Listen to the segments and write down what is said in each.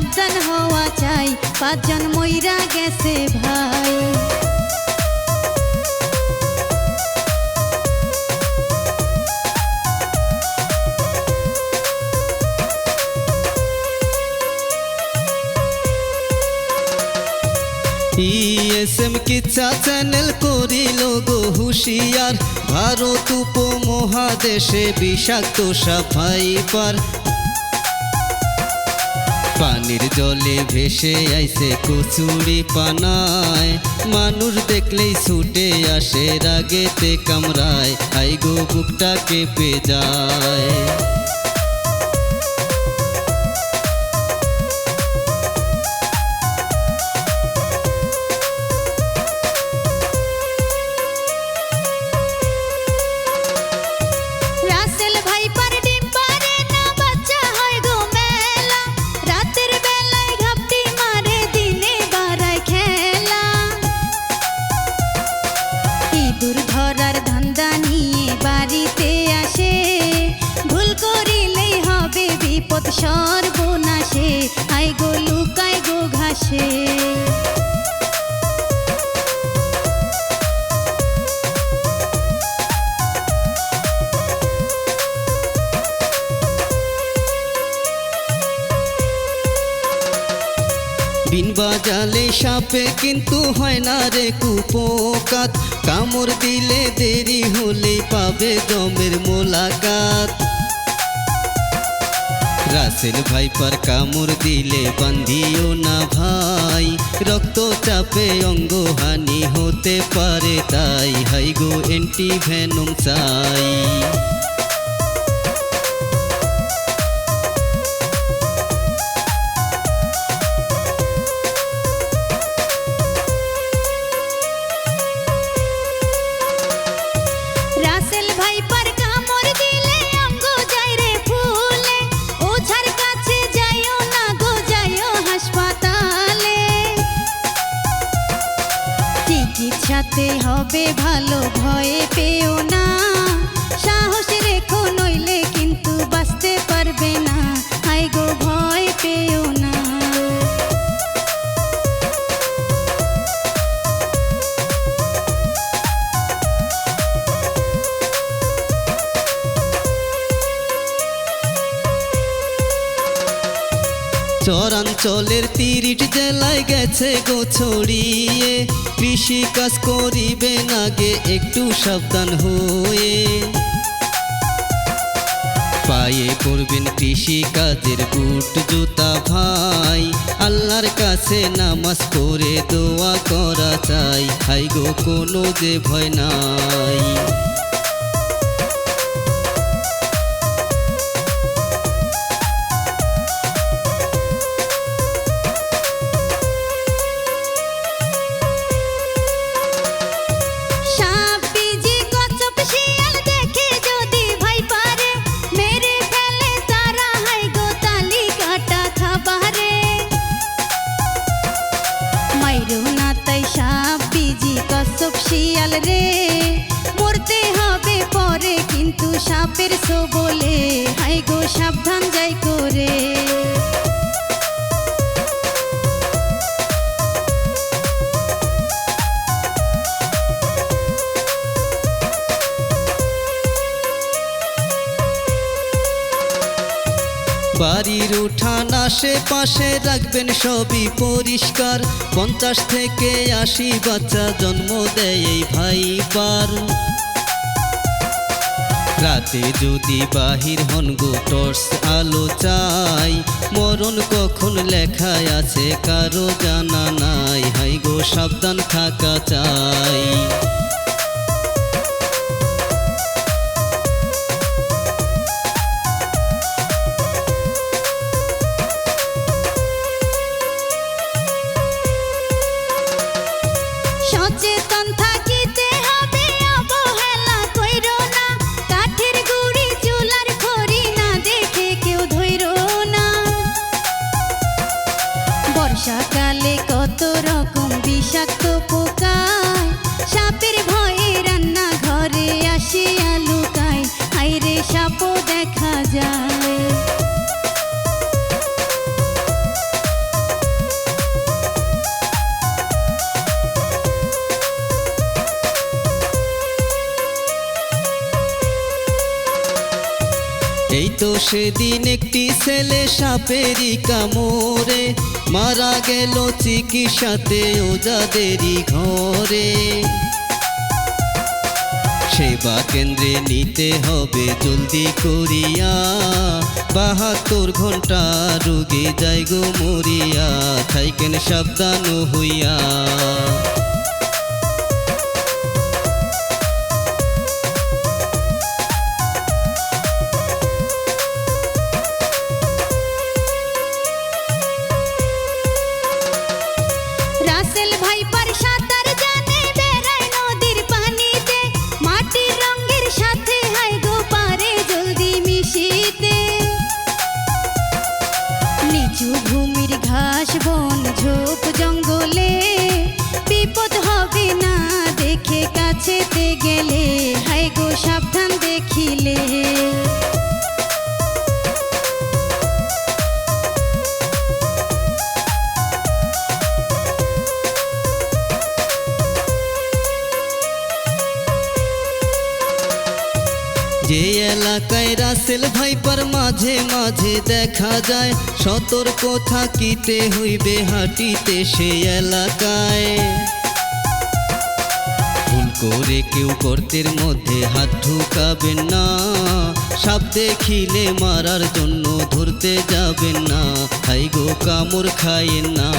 সাবধান হওয়া চাই, 5 জন মইরা গেছে ভাই। ESM কিচ্ছা চ্যানেল করিল গো হুশিয়ার, ভারত উপমহাদেশে বিষাক্ত সাপ ভাইপার। পানির জলে ভেসে আইছে কচুরি পানায়, মানুষ দেখলেই ছুটে আসে রাগেতে কামড়ায়, আই গো বুকটা কেঁপে যায়। ধরার ধান্দা নিয়ে বাড়িতে আসে, ভুল করিলেই হবে বিপদ সর্বনাশে, আই গো লুকাই গো ঘাসে। বিন বাজালে সাপে কিন্তু হয় না রে কুপোকাত, কামড় দিলে দেরি হলে পাবে জমের মোলাকাত। রাসেল ভাইপার কামড় দিলে বান্ধিও না ভাই, রক্তচাপে অঙ্গহানি হতে পারে তাই, হাই গো অ্যান্টিভেনম চাই। চিকিৎসাতে হবে ভালো, ভয়ে পেও না, সাহস রেখো নইলে কিন্তু বাঁচতে পারবে না, হাই গো ভয় পেও না। চরাঞ্চলের 30 জেলায় গেছে গো ছড়িয়ে, কৃষি কাজ করিবেন আগে একটু সাবধান হয়ে, পায়ে পড়বেন কৃষি কাজের বুট জুতা ভাই, আল্লাহর কাছে নামাজ পড়ে দোয়া করা চাই, হাই গো কোনো যে ভয় নাই। শিয়াল রে মরতে হবে পরে, কিন্তু সাপের ছোবলে, হাই গো সাবধান যাই করে। বাড়ির উঠান আশেপাশে রাখবেন সবই পরিষ্কার, 50 থেকে 80 বাচ্চা জন্ম দেয় এই ভাইপার। রাতে যদি বাহির হন গো টর্চ আলো চাই, মরণ কখন লেখায় আছে কারো জানা নাই, হাই গো সাবধান থাকা চাই। সচেতন থাকিতে হবে, অবহেলা কইরো না, কাঠের গুড়ি চুলার খড়ি না দেখে কেউ ধইরো না। বর্ষাকালে কত রকম বিষাক্ত পোকায়, সাপের ভয়ে রান্না ঘরে আসিয়া লুকায়, হাইরে সাপও দেখা যায়। তো সেদিন একটি ছেলে সাপেরই কামড়ে মারা গেল চিকিৎসাতে ওজাদেরই ঘরে। সেবা কেন্দ্রে নিতে হবে জলদি করিয়া, ৭২ ঘন্টা রোগী যাই গো মরিয়া, থাইকেন সাবধান হইয়া। রাসেল ভাইপার সাঁতার জানে, বেড়ায় নদীর পানিতে, মাটির রঙের সাথে হায় গো পারে জলদি মিশিতে। নিচু ভূমির ঘাস বন ঝোপ জঙ্গলে, বিপদ হবে না দেখে কাছেতে গেলে, হায় গো সাবধান দেখিলে। যে এলাকায় রাসেল ভাইপার মাঝে মাঝে দেখা যায়, সতর্ক থাকিতে হইবে হাঁটিতে সে এলাকায়। ভুল করে কেউ গর্তের মধ্যে হাত ঢুকাবেন না, সাপ দেখিলে মারার জন্য ধরতে যাবেন না, হাই গো কামড় খায়েন না।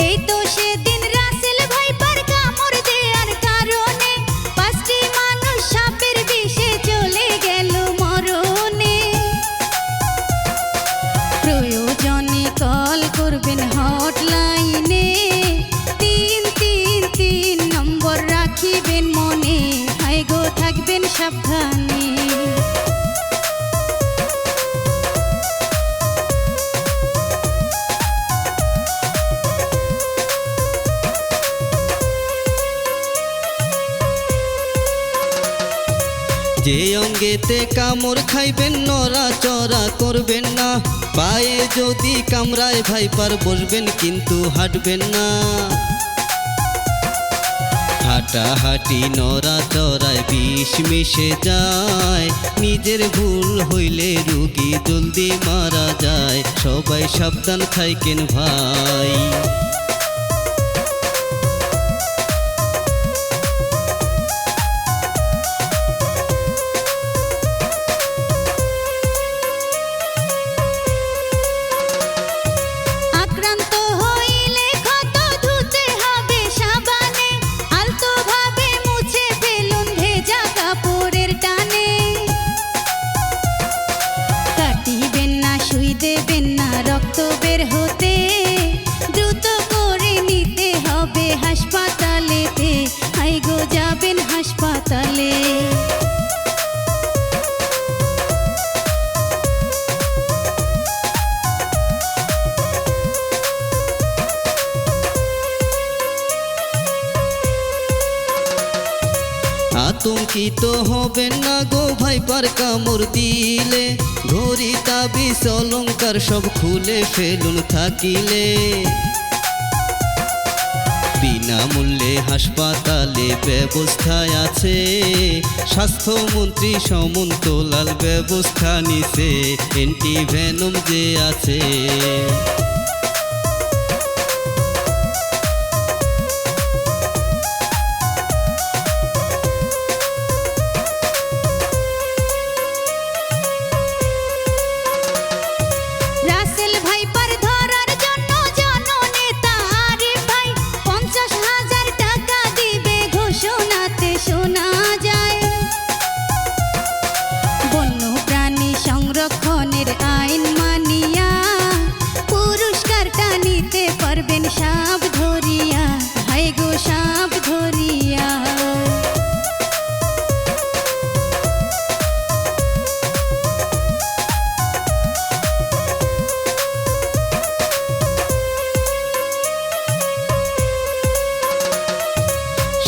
এই তো সেদিন রাসেল ভাইপার কামড় দেওয়ার কারণে ৫টি মানুষ সাপের বিষে চলে গেল মরণে। প্রয়োজনে কল করবেন হটলাইনে, ৩৩৩ নম্বর রাখিবেন মনে, হায় গো থাকবেন সাবধানে। যে অঙ্গেতে কামড় খাইবেন নড়াচড়া করবেন না, পায়ে যদি কামড়ায় ভাইপার বসবেন কিন্তু হাঁটবেন না। হাঁটাহাঁটি নড়াচড়ায় বিষ মিশে যায়, নিজের ভুল হইলে রোগী জলদি মারা যায়, সবাই সাবধান থাইকেন ভাই। আক্রান্ত হইলে ক্ষত ধুতে হবে সাবানে, আলতোভাবে মুছে ফেলুন ভেজা কাপড়ের টানে। কাটিবেন না, সুই দেবেন না রক্ত বের হতে, দ্রুত করে নিতে হবে হাসপাতালেতে, হাই গো যাবেন হাসপাতালে। আতঙ্কিত হবেন না গো ভাইপার কামড় দিলে, ঘড়ি তাবিজ অলংকার সব খুলে ফেলুন থাকিলে। বিনামূল্যে হাসপাতালে ব্যবস্থায় আছে, স্বাস্থ্যমন্ত্রী সমন্তলাল ব্যবস্থা নিছে, অ্যান্টিভেনম যে আছে। রাসেল ভাইপার ধরার জন্য জননেতা আরিফ ভাই ৫০,০০০ টাকা দিবে ঘোষণাতে শোনা যায়। বন্য প্রাণী সংরক্ষণের আইন মানিয়া পুরো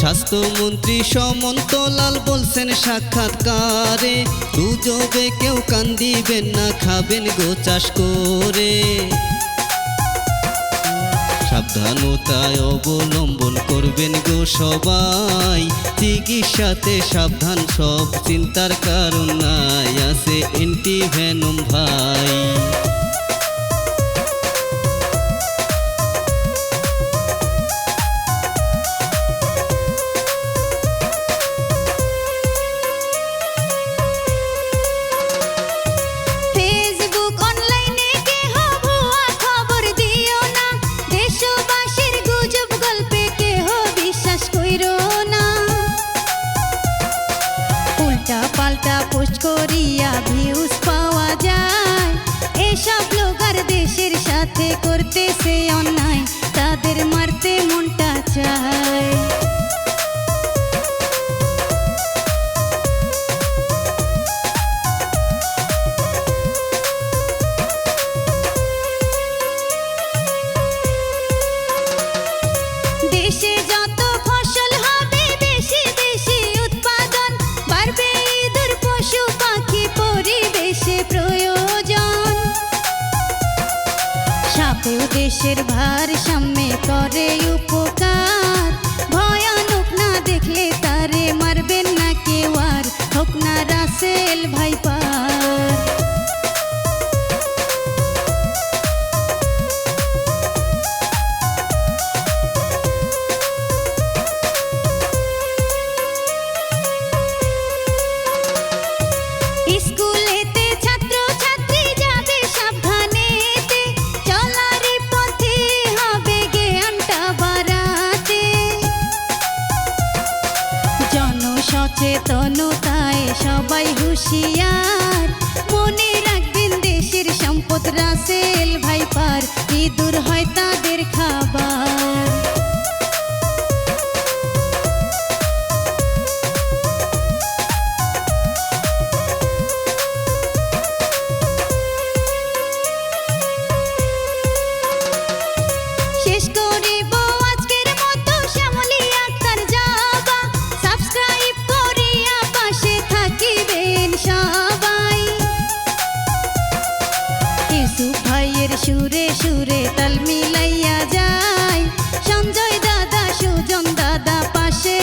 স্বাস্থ্যমন্ত্রী সমন্তলাল বলছেন সাক্ষাৎকারে, গুজবে কেউ কান দিবেন না, খাবেন গো চাষ করে। সাবধানতায় অবলম্বন করবেন গো সবাই, চিকিৎসাতে সাবধান সব চিন্তার কারণ নাই, আছে অ্যান্টিভেনম ভাই। ফেসবুক অনলাইনে কেহ ভুয়া খবর দিও না, দেশবাসীর গুজব গল্পে কেহ বিশ্বাস কইরো না। উল্টা পাল্টা পোস্ট করিয়া ভিউজ পাওয়া যায়, এসব ব্লগার দেশের সাথে করতেছে অন্যায়, তাদের মারতে মনটা চায়। দেশে যত ফসল হবে বেশি বেশি উৎপাদন, বাড়বে ইঁদুর পশু পাখি পরিবেশে প্রয়োজন। সাপেও দেশের ভারসাম্যে করে উপকার, ভয়ানক না দেখলে তারে মারবেন না কেউ আর, হোক না রাসেল ভাইপার। স্কুলেতে ছাত্র ছাত্রী যাবে সাবধানেতে, চলার পথে হবে জ্ঞানটা বাড়াতে। জনসচেতনতায় সবাই হুঁশিয়ার, মনে রাখবেন দেশের সম্পদ রাসেল ভাইপার, ইঁদুর হয় তাদের খাবার। শেষ করিব আজকের মতো, শ্যামলী আক্তার যাবা, সাবস্ক্রাইব করিয়া পাশে থাকিবেন সবাই। ইউসুফ ভাইয়ের সুরে সুরে তাল মিলাইয়া যায়, সঞ্জয় দাদা সুজন দাদা পাশে